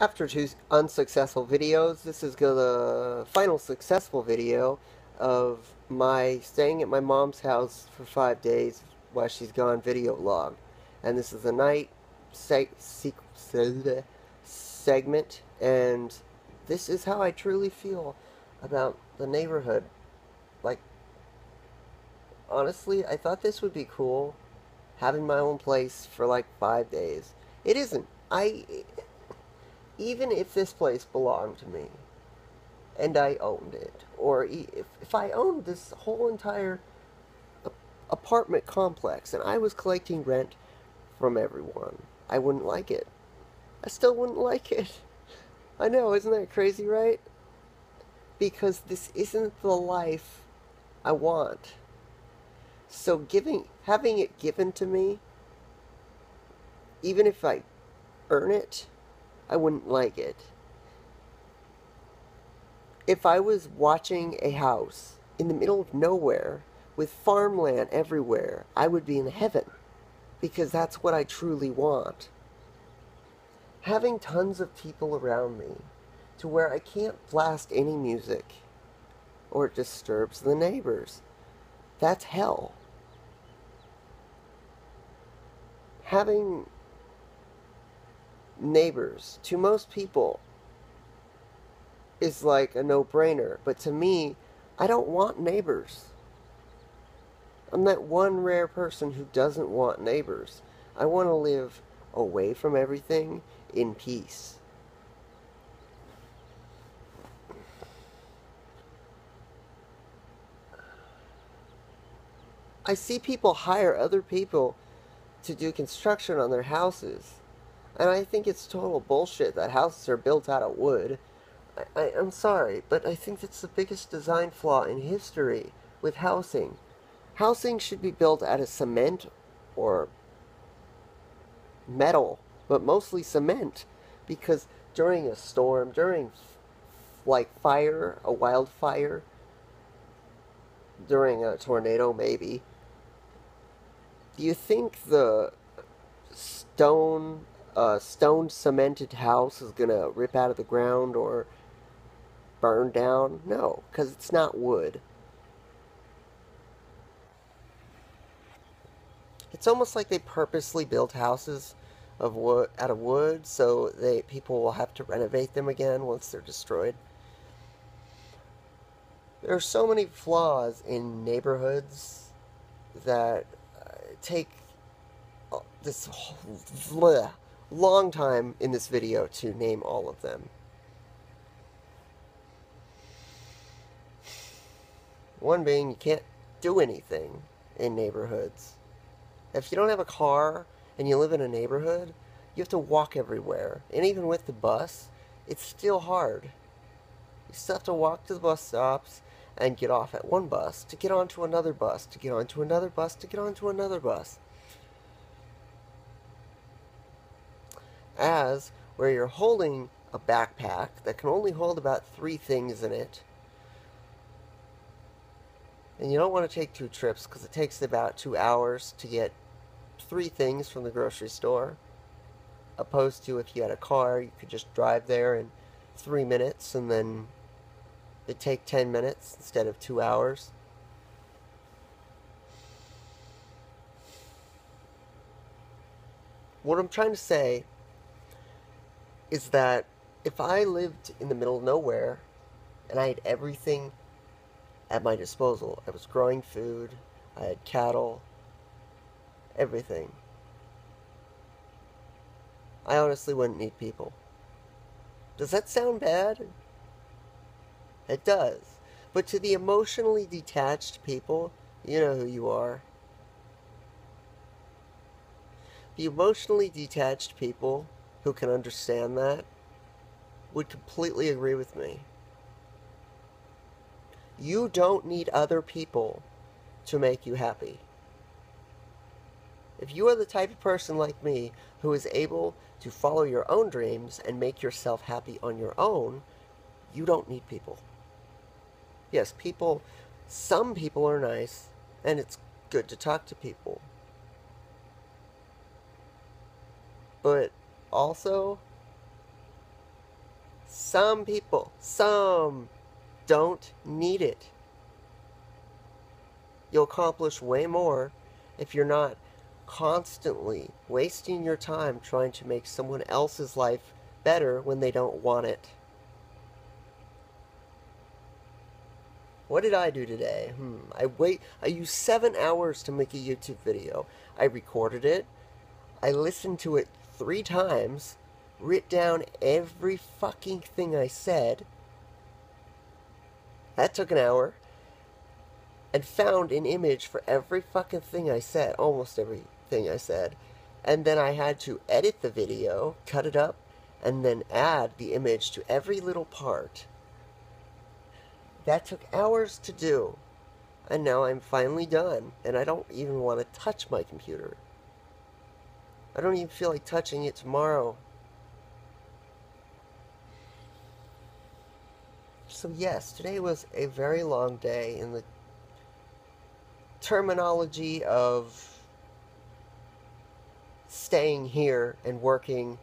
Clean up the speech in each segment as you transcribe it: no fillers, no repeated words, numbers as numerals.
After two unsuccessful videos, this is the final successful video of my staying at my mom's house for 5 days while she's gone video log. And this is a night segment, and this is how I truly feel about the neighborhood. Like, honestly, I thought this would be cool, having my own place for like 5 days. It isn't. Even if this place belonged to me and I owned it, or if I owned this whole entire apartment complex and I was collecting rent from everyone, I wouldn't like it. I still wouldn't like it. I know, isn't that crazy, right? Because this isn't the life I want. So having it given to me, even if I earn it, I wouldn't like it. If I was watching a house in the middle of nowhere with farmland everywhere, I would be in heaven, because that's what I truly want. Having tons of people around me to where I can't blast any music or it disturbs the neighbors, that's hell. Having neighbors, to most people, is like a no-brainer, but to me, I don't want neighbors. I'm that one rare person who doesn't want neighbors. I want to live away from everything in peace. I see people hire other people to do construction on their houses, and I think it's total bullshit that houses are built out of wood. I'm sorry, but I think that's the biggest design flaw in history with housing. Housing should be built out of cement or metal, but mostly cement, because during a storm, during like fire, a wildfire, during a tornado maybe, do you think the stone cemented house is gonna rip out of the ground or burn down? No, because it's not wood. It's almost like they purposely built houses of wood out of wood so people will have to renovate them again once they're destroyed. There are so many flaws in neighborhoods that take this long time in this video to name all of them. One being, you can't do anything in neighborhoods. If you don't have a car and you live in a neighborhood, you have to walk everywhere. And even with the bus, it's still hard. You still have to walk to the bus stops and get off at one bus to get onto another bus, to get onto another bus, to get onto another bus. As where you're holding a backpack that can only hold about 3 things in it, and you don't want to take 2 trips because it takes about 2 hours to get 3 things from the grocery store, opposed to if you had a car, you could just drive there in 3 minutes and then it'd take 10 minutes instead of 2 hours. What I'm trying to say is that if I lived in the middle of nowhere and I had everything at my disposal, I was growing food, I had cattle, everything, I honestly wouldn't need people. Does that sound bad? It does. But to the emotionally detached people, you know who you are. The emotionally detached people who can understand that would completely agree with me. You don't need other people to make you happy. If you are the type of person like me who is able to follow your own dreams and make yourself happy on your own, you don't need people. Yes, some people are nice, and it's good to talk to people. But also, Some people, some don't need it. You'll accomplish way more if you're not constantly wasting your time trying to make someone else's life better when they don't want it. What did I do today? I used 7 hours to make a YouTube video. I recorded it. I listened to it 3 times, writ down every fucking thing I said. That took an hour. And found an image for every fucking thing I said, almost everything I said. And then I had to edit the video, cut it up, and then add the image to every little part. That took hours to do. And now I'm finally done, and I don't even want to touch my computer. I don't even feel like touching it tomorrow. So yes, today was a very long day in the terminology of staying here and working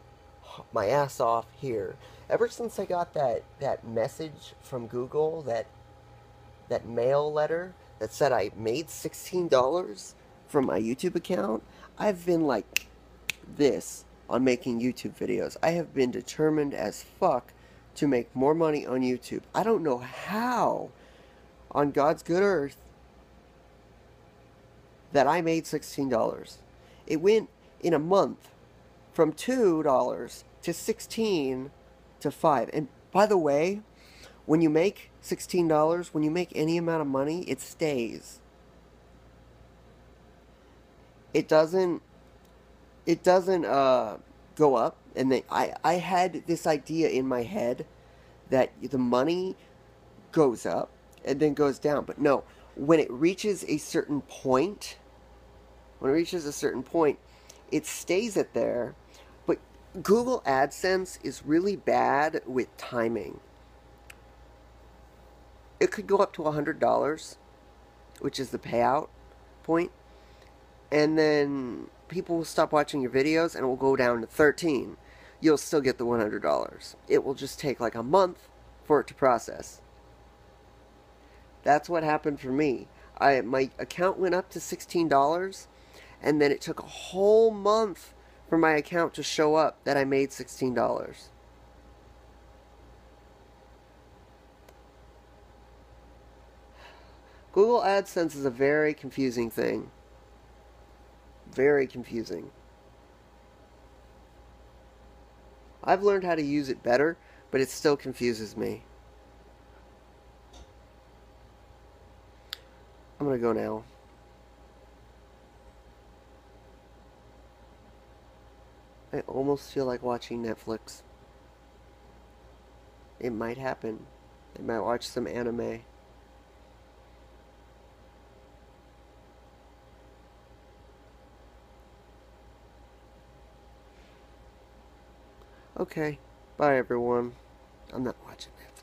my ass off here. Ever since I got that message from Google, that mail letter that said I made $16 from my YouTube account, I've been like this on making YouTube videos. I have been determined as fuck to make more money on YouTube. I don't know how on God's good earth that I made $16. It went in a month from $2 to 16 to 5. And by the way, when you make $16, when you make any amount of money, it stays. It doesn't go up. And I had this idea in my head that the money goes up and then goes down. But no, when it reaches a certain point, it stays at there. But Google AdSense is really bad with timing. It could go up to $100, which is the payout point, and then people will stop watching your videos and it will go down to 13. You'll still get the $100. It will just take like a month for it to process. That's what happened for me. My account went up to $16, and then it took a whole month for my account to show up that I made $16. Google AdSense is a very confusing thing. Very confusing. I've learned how to use it better, but it still confuses me. I'm gonna go now. I almost feel like watching Netflix. It might happen. I might watch some anime. Okay. Bye, everyone. I'm not watching Netflix.